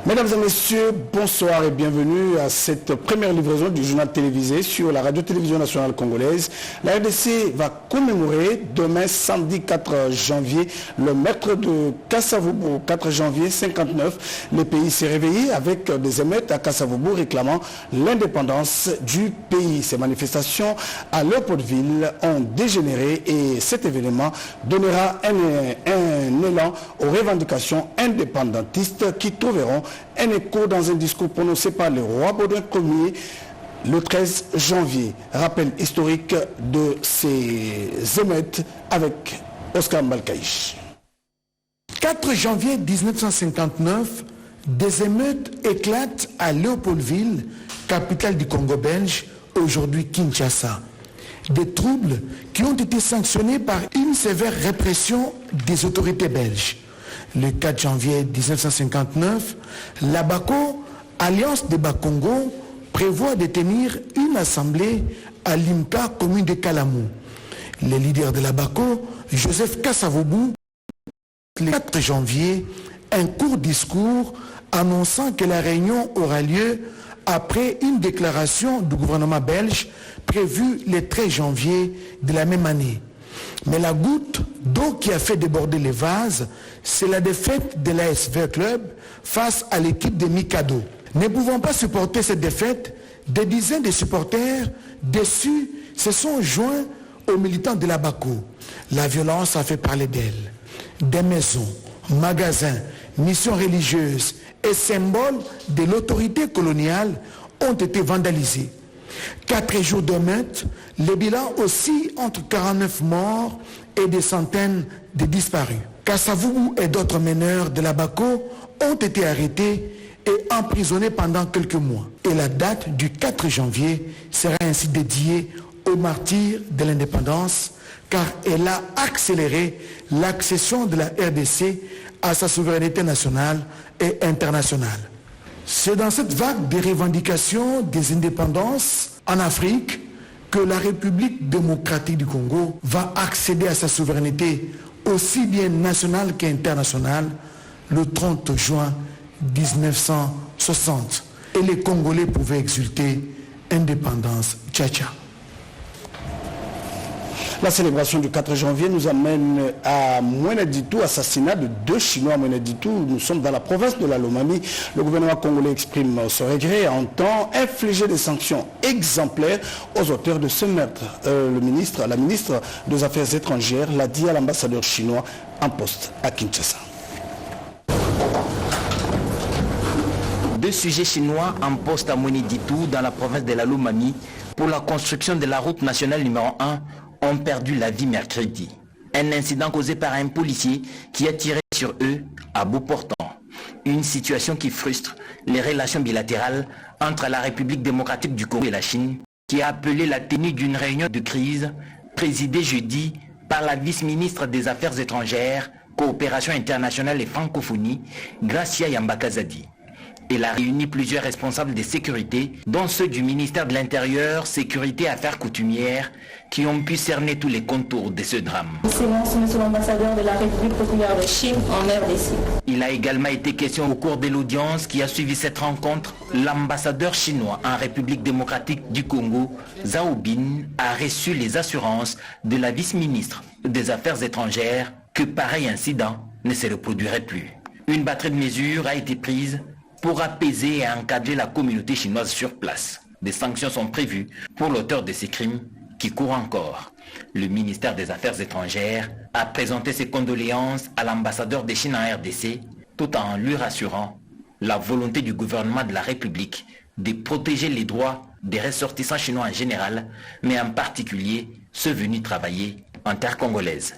Mesdames et messieurs, bonsoir et bienvenue à cette première livraison du journal télévisé sur la radio-télévision nationale congolaise. La RDC va commémorer demain, samedi 4 janvier, le maître de Kasavubu, 4 janvier 59. Le pays s'est réveillé avec des émeutes à Kasavubu réclamant l'indépendance du pays. Ces manifestations à Léopoldville ont dégénéré et cet événement donnera un élan aux revendications indépendantistes qui trouveront un écho dans un discours prononcé par le roi Baudouin Ier le 13 janvier. Rappel historique de ces émeutes avec Oscar Mbalkaïch. 4 janvier 1959, des émeutes éclatent à Léopoldville, capitale du Congo belge, aujourd'hui Kinshasa. Des troubles qui ont été sanctionnés par une sévère répression des autorités belges. Le 4 janvier 1959, l'ABACO, Alliance des Bas-Congo, prévoit de tenir une assemblée à l'IMCA, commune de Kalamou. Le leader de l'ABACO, Joseph Kasavubu, le 4 janvier, un court discours annonçant que la réunion aura lieu après une déclaration du gouvernement belge prévue le 13 janvier de la même année. Mais la goutte d'eau qui a fait déborder les vases, c'est la défaite de l'ASV Club face à l'équipe de Mikado. Ne pouvant pas supporter cette défaite, des dizaines de supporters déçus se sont joints aux militants de l'ABACO. La violence a fait parler d'elle. Des maisons, magasins, missions religieuses et symboles de l'autorité coloniale ont été vandalisés. 4 jours de meurtre, le bilan aussi entre 49 morts et des centaines de disparus. Kasavubu et d'autres meneurs de l'ABACO ont été arrêtés et emprisonnés pendant quelques mois. Et la date du 4 janvier sera ainsi dédiée aux martyrs de l'indépendance, car elle a accéléré l'accession de la RDC à sa souveraineté nationale et internationale. C'est dans cette vague de revendications des indépendances en Afrique que la République démocratique du Congo va accéder à sa souveraineté aussi bien nationale qu'internationale le 30 juin 1960. Et les Congolais pouvaient exulter indépendance tcha-tcha. La célébration du 4 janvier nous amène à Mweneditou, assassinat de 2 Chinois à Mweneditou. Nous sommes dans la province de la Lomami. Le gouvernement congolais exprime son regret et entend infliger des sanctions exemplaires aux auteurs de ce meurtre. La ministre des Affaires étrangères l'a dit à l'ambassadeur chinois en poste à Kinshasa. 2 sujets chinois en poste à Mweneditou dans la province de la Lomami pour la construction de la route nationale numéro 1 ont perdu la vie mercredi. Un incident causé par un policier qui a tiré sur eux à bout portant. Une situation qui frustre les relations bilatérales entre la République démocratique du Congo et la Chine, qui a appelé la tenue d'une réunion de crise présidée jeudi par la vice-ministre des Affaires étrangères, coopération internationale et francophonie, Gracia Yambakazadi. Elle a réuni plusieurs responsables de sécurité, dont ceux du ministère de l'Intérieur, Sécurité et Affaires coutumières, qui ont pu cerner tous les contours de ce drame. Excellence, Monsieur l'ambassadeur de la République populaire de Chine en RDC. Il a également été question au cours de l'audience qui a suivi cette rencontre. L'ambassadeur chinois en République démocratique du Congo, Zhao Bin, a reçu les assurances de la vice-ministre des Affaires étrangères que pareil incident ne se reproduirait plus. Une batterie de mesures a été prise pour apaiser et encadrer la communauté chinoise sur place. Des sanctions sont prévues pour l'auteur de ces crimes qui courent encore. Le ministère des Affaires étrangères a présenté ses condoléances à l'ambassadeur de Chine en RDC, tout en lui rassurant la volonté du gouvernement de la République de protéger les droits des ressortissants chinois en général, mais en particulier ceux venus travailler en terre congolaise.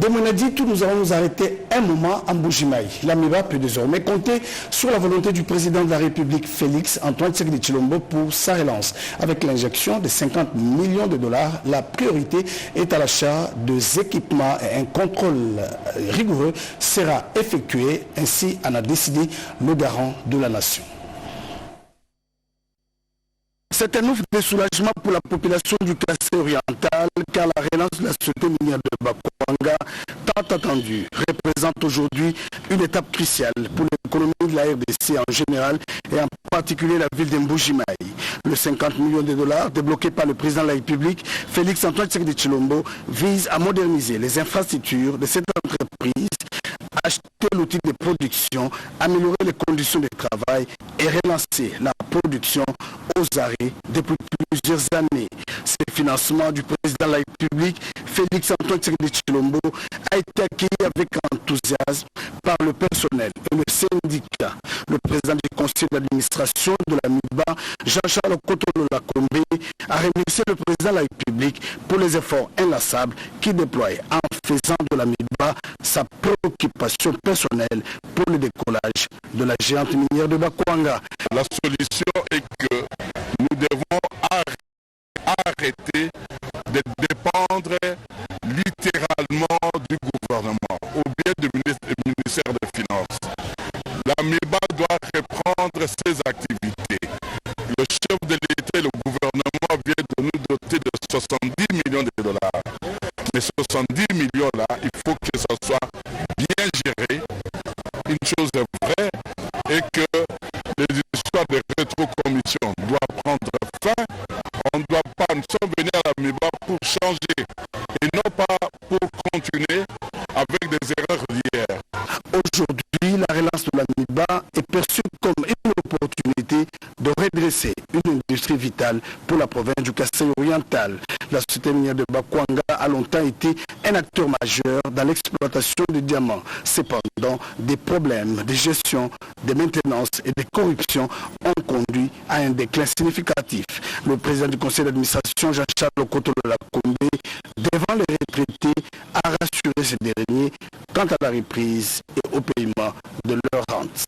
De Mweneditou, nous allons nous arrêter un moment en Bujimaï. L'AMIBA peut désormais compter sur la volonté du président de la République, Félix Antoine Tshisekedi Tshilombo, pour sa relance. Avec l'injection de 50 millions de dollars, la priorité est à l'achat des équipements et un contrôle rigoureux sera effectué. Ainsi en a décidé le garant de la nation. C'est un ouf de soulagement pour la population du Kassai oriental car la relance de la société minière de Bakwanga, tant attendue, représente aujourd'hui une étape cruciale pour l'économie de la RDC en général et en particulier la ville d'Mbujimai. Le 50 millions de dollars débloqué par le président de la République, Félix Antoine Tshisekedi Tshilombo, vise à moderniser les infrastructures de cette entreprise, acheter l'outil de production, améliorer les conditions de travail et relancer la production aux arrêts depuis plusieurs années. Ce financement du président de la République, Félix Antoine Tshisekedi Tshilombo, a été accueilli avec enthousiasme par le personnel et le syndicat. Le président du conseil d'administration de la MIBA, Jean-Charles Kotolo Lakombe, a remercié le président de la République pour les efforts inlassables qu'il déploie en faisant de la MIBA sa préoccupation personnelle pour le décollage de la géante minière de Bakwanga. La solution est que nous devons arrêter de dépendre littéralement du gouvernement ou bien du ministère des Finances. La MIBA doit reprendre ses activités. Le chef de l'État et le gouvernement viennent de nous doter de 70 millions de dollars. Mais 70 millions-là, il faut que ça soit bien géré. Une chose est vraie est que les histoires de rétrocommission doivent prendre fin. On ne doit pas, nous sommes venus à la MIBA pour changer et non pas pour continuer avec des erreurs d'hier. Aujourd'hui, la relance de la MIBA est perçue comme une opportunité de redresser une industrie vitale pour la province du Kassai oriental. La société minière de Bakwanga a longtemps été un acteur majeur dans l'exploitation du diamant. Cependant, des problèmes de gestion, de maintenance et de corruption ont conduit à un déclin significatif. Le président du conseil d'administration, Jean-Charles Kotolo Lakombe, devant les retraités, a rassuré ces derniers quant à la reprise et au paiement de leurs rentes.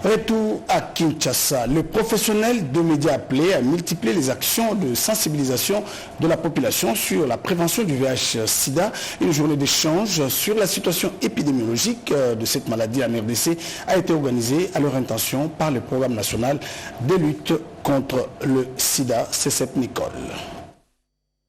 Retour à Kinshasa. Le professionnel de médias appelé à multiplier les actions de sensibilisation de la population sur la prévention du VIH-Sida. Une journée d'échange sur la situation épidémiologique de cette maladie en RDC a été organisée à leur intention par le programme national de lutte contre le Sida, CCEP Nicole.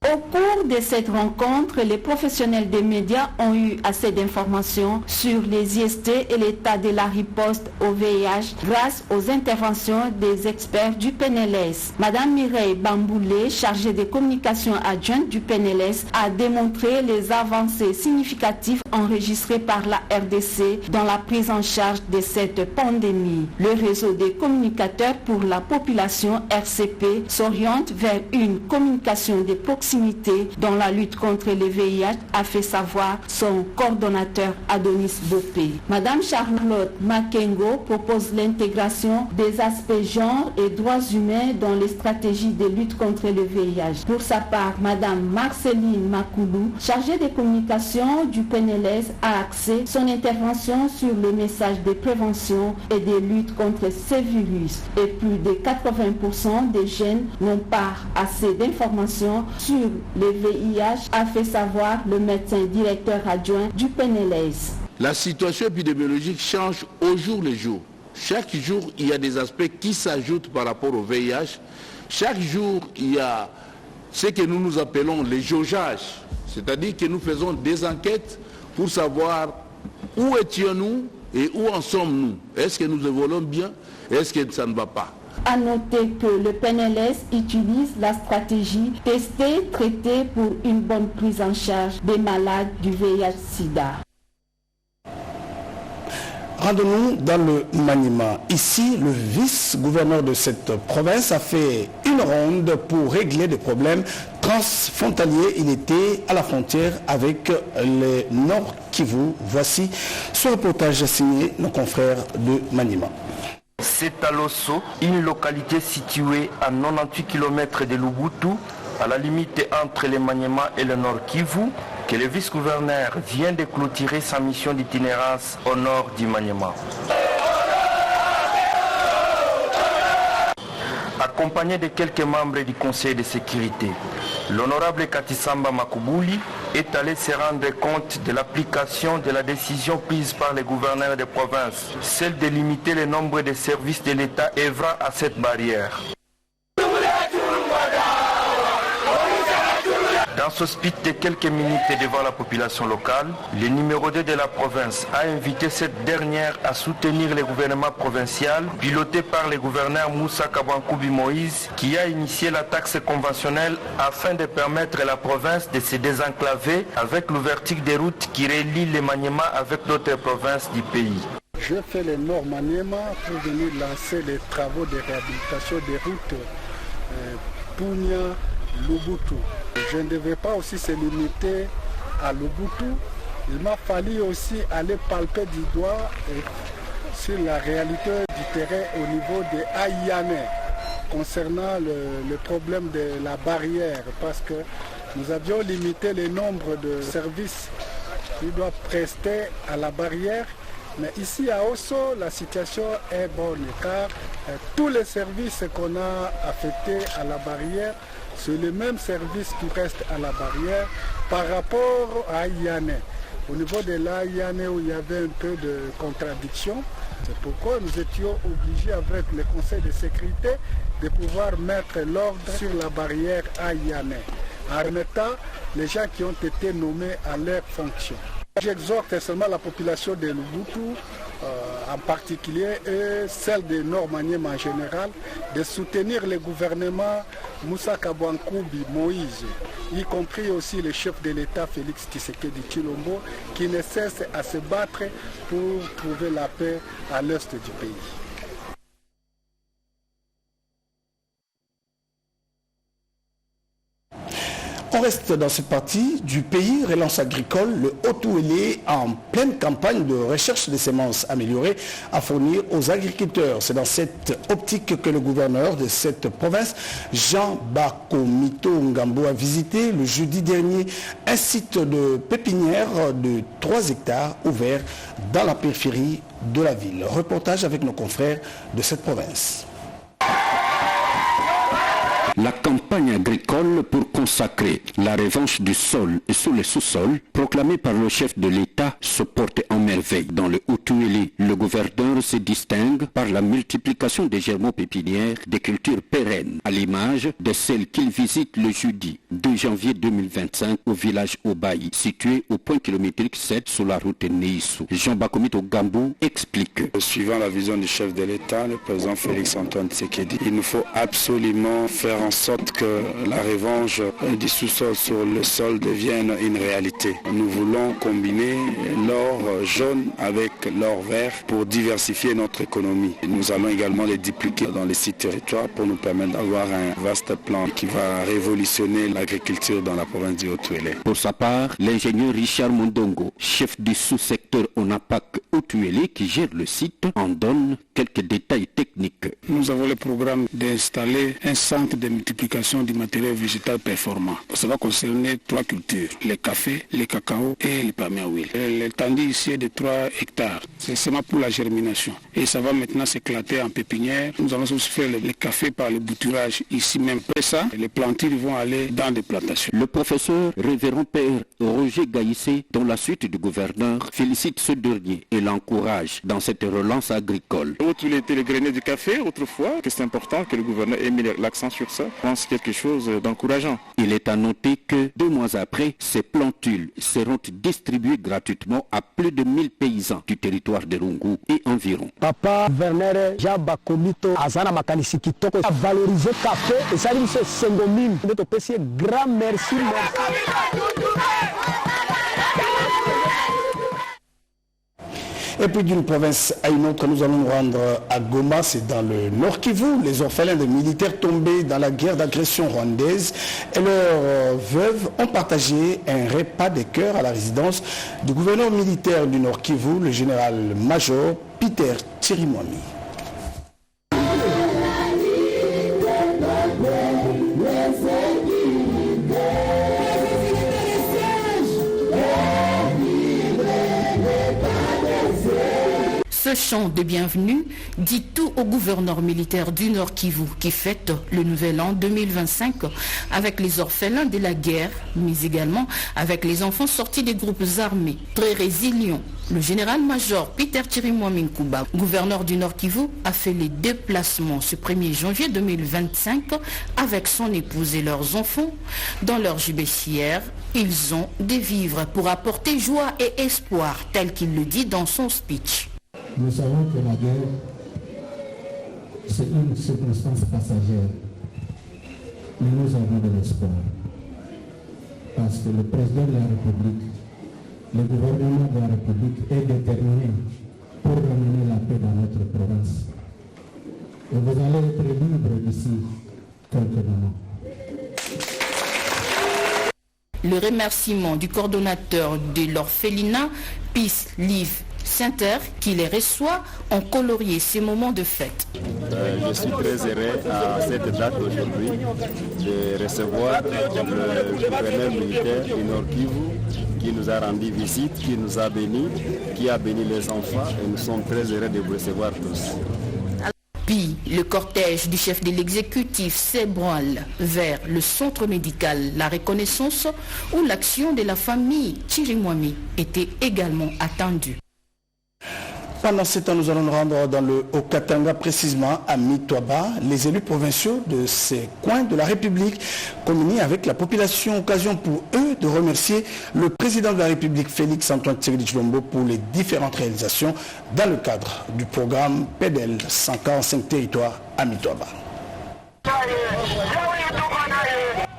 Au cours de cette rencontre, les professionnels des médias ont eu assez d'informations sur les IST et l'état de la riposte au VIH grâce aux interventions des experts du PNLS. Madame Mireille Bamboulé, chargée des communications adjointes du PNLS, a démontré les avancées significatives enregistrées par la RDC dans la prise en charge de cette pandémie. Le réseau des communicateurs pour la population RCP s'oriente vers une communication de proximité dans la lutte contre le VIH, a fait savoir son coordonnateur Adonis Bopé. Madame Charlotte Makengo propose l'intégration des aspects genre et droits humains dans les stratégies de lutte contre le VIH. Pour sa part, Madame Marceline Makoulou, chargée des communications du PNLS, a axé son intervention sur le message de prévention et de lutte contre ces virus. Et plus de 80% des jeunes n'ont pas assez d'informations sur le VIH, a fait savoir le médecin directeur adjoint du PNLS. La situation épidémiologique change au jour le jour. Chaque jour, il y a des aspects qui s'ajoutent par rapport au VIH. Chaque jour, il y a ce que nous appelons les jaugeages. C'est-à-dire que nous faisons des enquêtes pour savoir où étions-nous et où en sommes-nous. Est-ce que nous évoluons bien? Est-ce que ça ne va pas? À noter que le PNLS utilise la stratégie tester, traiter pour une bonne prise en charge des malades du VIH-Sida. Rendons-nous dans le Maniema. Ici, le vice-gouverneur de cette province a fait une ronde pour régler des problèmes transfrontaliers. Il était à la frontière avec le Nord Kivu. Voici ce reportage signé nos confrères de Maniema. C'est à Losso, une localité située à 98 km de Lubutu, à la limite entre le Maniema et le Nord Kivu, que le vice-gouverneur vient de clôturer sa mission d'itinérance au nord du Maniema. Accompagné de quelques membres du Conseil de sécurité, l'honorable Katisamba Makoubouli, est allé se rendre compte de l'application de la décision prise par les gouverneurs des provinces, celle de limiter le nombre de services de l'État œuvrant à cette barrière. Dans ce speech de quelques minutes devant la population locale, le numéro 2 de la province a invité cette dernière à soutenir le gouvernement provincial piloté par le gouverneur Moussa Kabankoubi Moïse qui a initié la taxe conventionnelle afin de permettre à la province de se désenclaver avec l'ouverture des routes qui relient le Maniema avec d'autres provinces du pays. Je fais le Nord Maniema pour venir lancer les travaux de réhabilitation des routes Punya, Lubutu. Je ne devais pas aussi se limiter à Lubutu. Il m'a fallu aussi aller palper du doigt sur la réalité du terrain au niveau de Ayane concernant le problème de la barrière parce que nous avions limité le nombre de services qui doivent prester à la barrière. Mais ici à Osso, la situation est bonne car tous les services qu'on a affectés à la barrière, c'est le même service qui reste à la barrière par rapport à Ayane. Au niveau de l'Ayane où il y avait un peu de contradiction, c'est pourquoi nous étions obligés avec le Conseil de sécurité de pouvoir mettre l'ordre sur la barrière Ayane en remettant les gens qui ont été nommés à leurs fonctions. J'exhorte seulement la population de Lubutu, en particulier, et celle de Nord Maniema en général, de soutenir le gouvernement Moussa Kabankoubi Moïse, y compris aussi le chef de l'État Félix Tshisekedi Tshilombo, qui ne cesse à se battre pour trouver la paix à l'est du pays. On reste dans cette partie du pays, relance agricole, le Haut-Ouélé en pleine campagne de recherche de semences améliorées à fournir aux agriculteurs. C'est dans cette optique que le gouverneur de cette province, Jean Bakomito Ngambo, a visité le jeudi dernier un site de pépinière de 3 hectares ouvert dans la périphérie de la ville. Reportage avec nos confrères de cette province. La campagne agricole pour consacrer la revanche du sol et sous le sous-sol, proclamée par le chef de l'État, se porte en merveille. Dans le Haut-Ouélé, le gouverneur se distingue par la multiplication des germaux pépinières des cultures pérennes, à l'image de celles qu'il visite le jeudi 2 janvier 2025 au village Obaï, situé au point kilométrique 7 sur la route Neissou. Jean Bakomito Ngambo explique. Suivant la vision du chef de l'État, le président Félix-Antoine Tshisekedi, il nous faut absolument faire en sorte que la revanche du sous-sol sur le sol devienne une réalité. Nous voulons combiner l'or jaune avec l'or vert pour diversifier notre économie. Nous allons également les dupliquer dans les 6 territoires pour nous permettre d'avoir un vaste plan qui va révolutionner l'agriculture dans la province du Haut-Ouélé. Pour sa part, l'ingénieur Richard Mondongo, chef du sous-secteur ONAPAC Haut-Ouélé qui gère le site, en donne quelques détails techniques. Nous avons le programme d'installer un centre de multiplication du matériel végétal performant. Ça va concerner 3 cultures, le café, le cacao et le palmier à huile. L'étendue ici est de 3 hectares. C'est seulement pour la germination. Et ça va maintenant s'éclater en pépinière. Nous allons aussi faire le café par le bouturage ici même. Après ça, les plantures vont aller dans des plantations. Le professeur révérend père Roger Gaïssé, dont la suite du gouverneur, félicite ce dernier et l'encourage dans cette relance agricole. Il était le grenier du café autrefois, que c'est important que le gouverneur ait mis l'accent sur ça. Je pense quelque chose d'encourageant. Il est à noter que 2 mois après, ces plantules seront distribuées gratuitement à plus de 1000 paysans du territoire de Rungu et environ. Papa gouverneur Jean Bakomito Azana Makanisi Kitoko a valorisé le café et ça dit c'est 5000. Notre PC, grand merci. Et puis d'une province à une autre, nous allons nous rendre à Goma, c'est dans le Nord Kivu. Les orphelins des militaires tombés dans la guerre d'agression rwandaise et leurs veuves ont partagé un repas des cœurs à la résidence du gouverneur militaire du Nord Kivu, le général-major Peter Chirimwami. Ce Ce chant de bienvenue dit tout au gouverneur militaire du Nord Kivu qui fête le nouvel an 2025 avec les orphelins de la guerre, mais également avec les enfants sortis des groupes armés, très résilients. Le général-major Peter Chirimwami Nkuba, gouverneur du Nord Kivu, a fait les déplacements ce 1er janvier 2025 avec son épouse et leurs enfants. Dans leur jubéchière, ils ont des vivres pour apporter joie et espoir, tel qu'il le dit dans son speech. Nous savons que la guerre, c'est une circonstance passagère. Mais nous avons de l'espoir. Parce que le président de la République, le gouvernement de la République est déterminé pour ramener la paix dans notre province. Et vous allez être libre d'ici quelques moments. Le remerciement du coordonnateur de l'orphelinat Peace Live Center qui les reçoit ont colorié ces moments de fête. Je suis très heureux à cette date aujourd'hui de recevoir le gouverneur militaire du Nord Kivu qui nous a rendu visite, qui nous a bénis, qui a béni les enfants et nous sommes très heureux de vous recevoir tous. Puis, le cortège du chef de l'exécutif s'ébranle vers le centre médical La Reconnaissance où l'action de la famille Chirimwami était également attendue. Pendant ce temps, nous allons nous rendre dans le Haut-Katanga, précisément à Mitwaba. Les élus provinciaux de ces coins de la République communient avec la population. Occasion pour eux de remercier le président de la République, Félix Antoine Tshisekedi Tshilombo, pour les différentes réalisations dans le cadre du programme PEDEL 145 territoires à Mitwaba.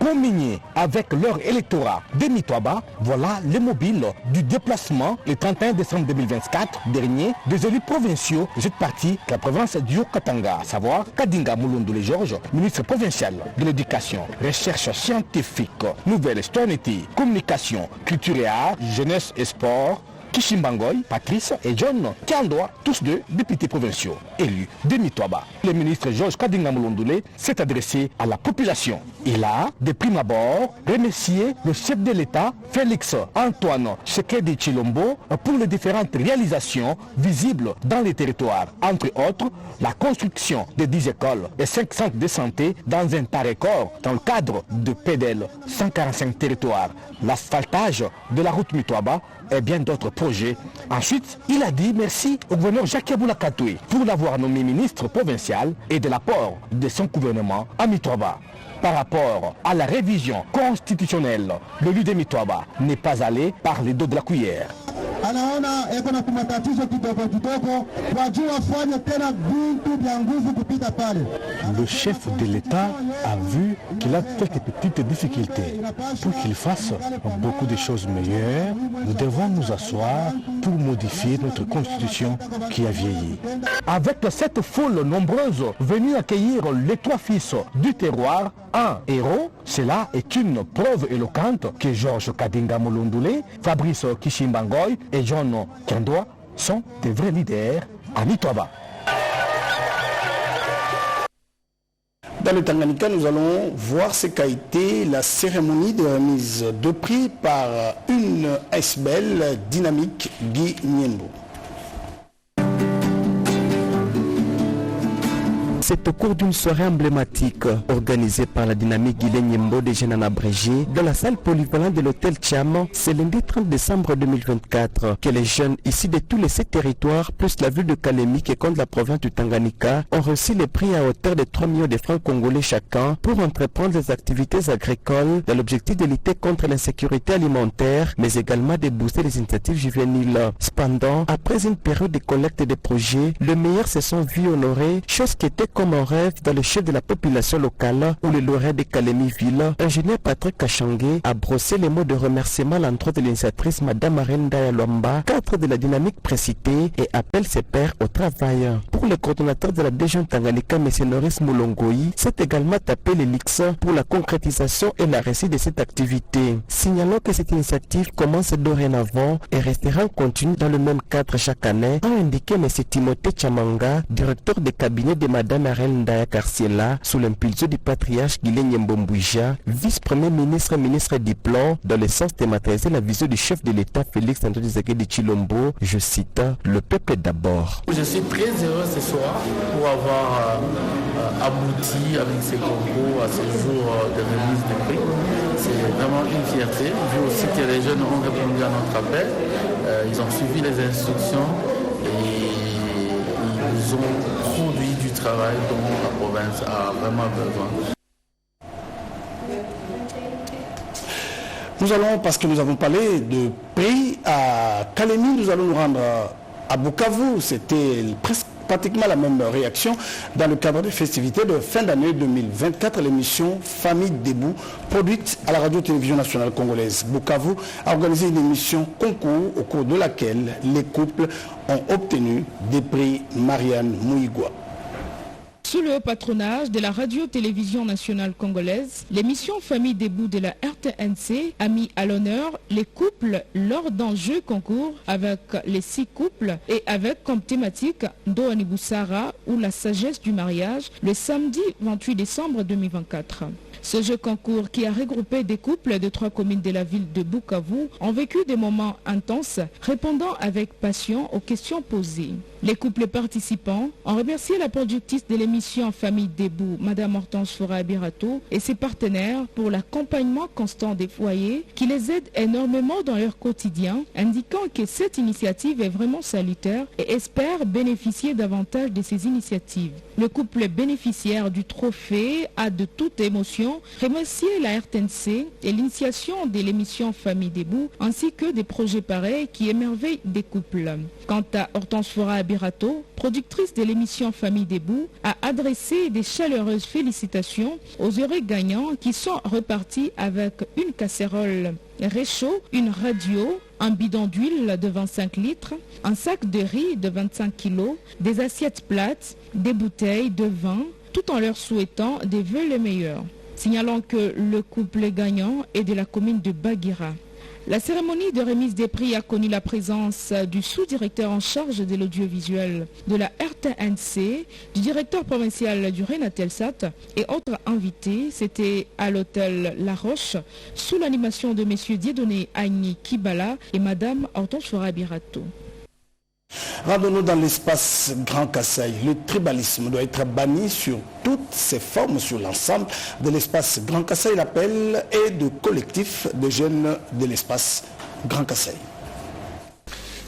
Communier avec leur électorat de Mitwaba, voilà les mobiles du déplacement le 31 décembre 2024 dernier des élus provinciaux de cette partie de la province du Haut-Katanga, à savoir Kadinga Mulundule Georges, ministre provincial de l'éducation, recherche scientifique, nouvelles citoyenneté, communication, culture et art, jeunesse et sport, Kishimbangoy, Patrice et John Kiandoa, tous deux députés provinciaux élus de Mitwaba. Le ministre Georges Kadinga Mulundule s'est adressé à la population. Il a, de prime abord, remercié le chef de l'État, Félix Antoine Tshisekedi Tshilombo, pour les différentes réalisations visibles dans les territoires. Entre autres, la construction de 10 écoles et 5 centres de santé dans un tas record dans le cadre de PEDEL 145 territoires, l'asphaltage de la route Mitwaba et bien d'autres projets. Ensuite, il a dit merci au gouverneur Jacques Aboula Katoué pour l'avoir nommé ministre provincial et de l'apport de son gouvernement à Mitwaba. Par rapport à la révision constitutionnelle, l'élu de Mitwaba n'est pas allé par les dos de la cuillère. Le chef de l'État a vu qu'il a quelques petites difficultés. Pour qu'il fasse beaucoup de choses meilleures, nous devons nous asseoir pour modifier notre constitution qui a vieilli. Avec cette foule nombreuse venue accueillir les trois fils du terroir, un héros, cela est une preuve éloquente que Georges Kadinga Mulundule, Fabrice Kishimbangoy et John Kiandoa sont des vrais leaders à Mitwaba. Dans le Tanganyika, nous allons voir ce qu'a été la cérémonie de remise de prix par une ASBEL dynamique Guy Niembo. C'est au cours d'une soirée emblématique organisée par la dynamique Guilin Niembo des jeunes en abrégé dans la salle polyvalente de l'hôtel Cham. C'est lundi 30 décembre 2024 que les jeunes ici de tous les 7 territoires, plus la ville de Kalemi qui compte la province du Tanganyika, ont reçu les prix à hauteur de 3 millions de francs congolais chacun pour entreprendre des activités agricoles dans l'objectif de lutter contre l'insécurité alimentaire, mais également de booster les initiatives juvéniles. Cependant, après une période de collecte de projets, les meilleurs se sont vus honorés, chose qui était comme un rêve dans le chef de la population locale où le lauréat de Kalemi-Ville, ingénieur Patrick Kachangé, a brossé les mots de remerciement à l'endroit de l'initiatrice Madame Arenda Yalomba, cadre de la dynamique précitée, et appelle ses pairs au travail. Pour le coordonnateur de la région Tanganyika, M. Norris Moulongoyi, s'est également tapé l'élixir pour la concrétisation et la réussite de cette activité. Signalons que cette initiative commence dorénavant et restera en continu dans le même cadre chaque année, a indiqué M. Timothée Chamanga, directeur de cabinet de Mme Arel Ndaya Karciela, sous l'impulsion du patriarche Guilhem Mbouija, vice-premier ministre et ministre du Plan, dans le sens de matérialiser la vision du chef de l'État Félix Antoine Tshisekedi Tshilombo, je cite, le peuple d'abord. Je suis très heureux ce soir pour avoir abouti avec ces concours à ce jour de remise de prix. C'est vraiment une fierté, vu aussi que les jeunes ont répondu à notre appel, ils ont suivi les instructions et ils ont produit du travail dont la province a vraiment besoin. Nous allons, parce que nous avons parlé de prix à Kalemi, nous allons nous rendre à Bukavu. C'était presque pratiquement la même réaction dans le cadre des festivités de fin d'année 2024. L'émission Famille Debout, produite à la radio-télévision nationale congolaise. Bukavu a organisé une émission concours au cours de laquelle les couples ont obtenu des prix. Marianne Mouigua. Sous le haut patronage de la radio-télévision nationale congolaise, l'émission Famille Debout de la RTNC a mis à l'honneur les couples lors d'enjeux concours avec les 6 couples et avec comme thématique Ndoa Busara ou la sagesse du mariage le samedi 28 décembre 2024. Ce jeu concours qui a regroupé des couples de 3 communes de la ville de Bukavu ont vécu des moments intenses, répondant avec passion aux questions posées. Les couples participants ont remercié la productrice de l'émission Famille Debout, Mme Hortense Fora Birato, et ses partenaires pour l'accompagnement constant des foyers qui les aident énormément dans leur quotidien, indiquant que cette initiative est vraiment salutaire et espère bénéficier davantage de ces initiatives. Le couple bénéficiaire du trophée a de toute émotion remercié la RTNC et l'initiation de l'émission Famille Debout, ainsi que des projets pareils qui émerveillent des couples. Quant à Hortense Fora Birato, productrice de l'émission Famille Debout, a adressé des chaleureuses félicitations aux heureux gagnants qui sont repartis avec une casserole réchaud, une radio, un bidon d'huile de 25 litres, un sac de riz de 25 kilos, des assiettes plates, des bouteilles de vin, tout en leur souhaitant des vœux les meilleurs. Signalons que le couple gagnant est de la commune de Bagira. La cérémonie de remise des prix a connu la présence du sous-directeur en charge de l'audiovisuel de la RTNC, du directeur provincial du Renatelsat et autres invités. C'était à l'hôtel La Roche, sous l'animation de M. Dieudonné Agni Kibala et Mme Hortense Fora Birato. Rendons-nous dans l'espace Grand Kasaï. Le tribalisme doit être banni sur toutes ses formes, sur l'ensemble de l'espace Grand Kasaï. L'appel est de collectif de jeunes de l'espace Grand Kasaï.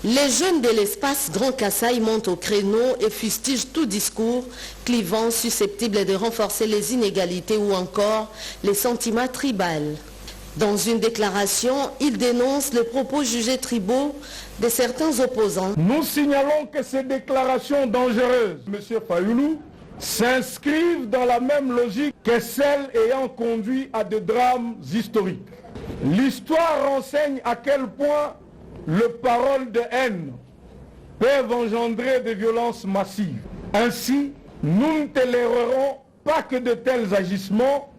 Les jeunes de l'espace Grand Kasaï montent au créneau et fustigent tout discours clivant susceptible de renforcer les inégalités ou encore les sentiments tribaux. Dans une déclaration, ils dénoncent les propos jugés tribaux de certains opposants. Nous signalons que ces déclarations dangereuses, M. Fayoulou, s'inscrivent dans la même logique que celles ayant conduit à des drames historiques. L'histoire renseigne à quel point les paroles de haine peuvent engendrer des violences massives. Ainsi, nous ne tolérerons pas que de tels agissements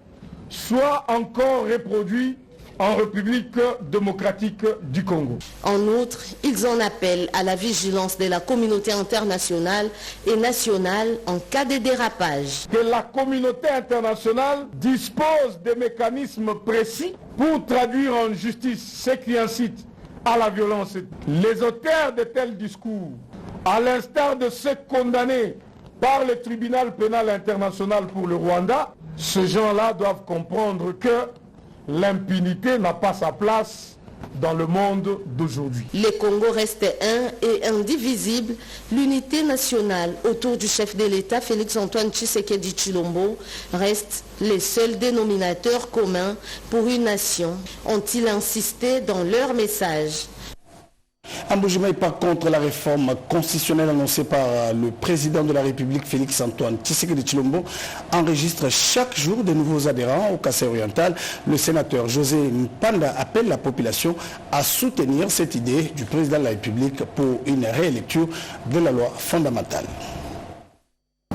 soient encore reproduits en République démocratique du Congo. En outre, ils en appellent à la vigilance de la communauté internationale et nationale en cas de dérapage. Que la communauté internationale dispose de mécanismes précis pour traduire en justice ce qui incite à la violence. Les auteurs de tels discours, à l'instar de ceux condamnés par le tribunal pénal international pour le Rwanda, ces gens-là doivent comprendre que l'impunité n'a pas sa place dans le monde d'aujourd'hui. Le Congo reste un et indivisible. L'unité nationale autour du chef de l'État, Félix Antoine Tshisekedi Tshilombo, reste le seul dénominateur commun pour une nation, ont-ils insisté dans leur message. Amboujima par contre la réforme constitutionnelle annoncée par le président de la République Félix Antoine Tshisekedi Tshilombo enregistre chaque jour de nouveaux adhérents au Kasaï oriental. Le sénateur José Mpanda appelle la population à soutenir cette idée du président de la République pour une réélecture de la loi fondamentale.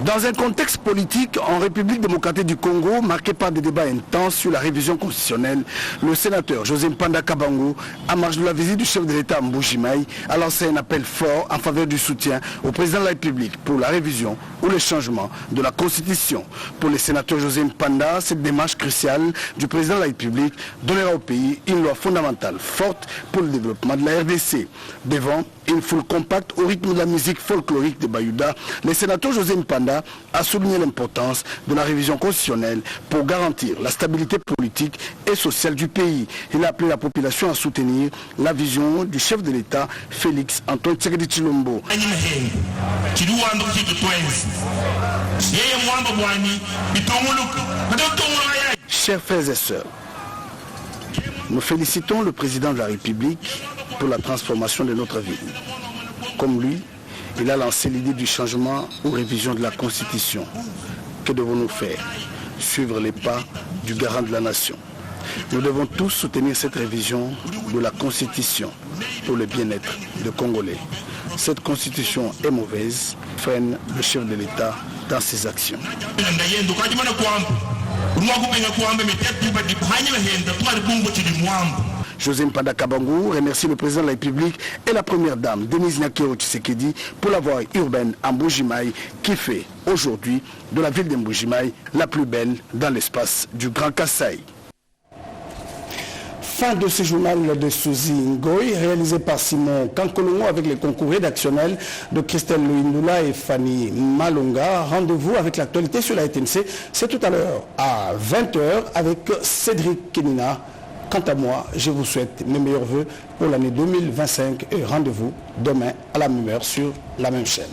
Dans un contexte politique en République démocratique du Congo marqué par des débats intenses sur la révision constitutionnelle, le sénateur José Mpanda Kabango, à marge de la visite du chef de l'État à Mbuji-Mayi, a lancé un appel fort en faveur du soutien au président de la République pour la révision ou le changement de la Constitution. Pour le sénateur José Mpanda, cette démarche cruciale du président de la République donnera au pays une loi fondamentale forte pour le développement de la RDC. Devant une foule compacte au rythme de la musique folklorique de Bayuda, le sénateur José Mpanda a souligné l'importance de la révision constitutionnelle pour garantir la stabilité politique et sociale du pays. Il a appelé la population à soutenir la vision du chef de l'État, Félix Antoine Tshisekedi Tshilombo. Chers frères et sœurs, nous félicitons le président de la République pour la transformation de notre vie. Comme lui, il a lancé l'idée du changement ou révision de la Constitution. Que devons-nous faire? Suivre les pas du garant de la nation. Nous devons tous soutenir cette révision de la Constitution pour le bien-être des Congolais. Cette Constitution est mauvaise, freine le chef de l'État dans ses actions. José Mpanda Kabango remercie le président de la République et la première dame, Denise Nyakero Tshisekedi, pour la voie urbaine à Mbuji-Mayi qui fait aujourd'hui de la ville de Mbuji-Mayi la plus belle dans l'espace du Grand Kasaï. Fin de ce journal de Souzi Ngoy, réalisé par Simon Kankolongo avec les concours rédactionnels de Christelle Louindoula et Fanny Malonga. Rendez-vous avec l'actualité sur la RTNC, c'est tout à l'heure à 20h avec Cédric Kenina. Quant à moi, je vous souhaite mes meilleurs voeux pour l'année 2025 et rendez-vous demain à la même heure sur la même chaîne.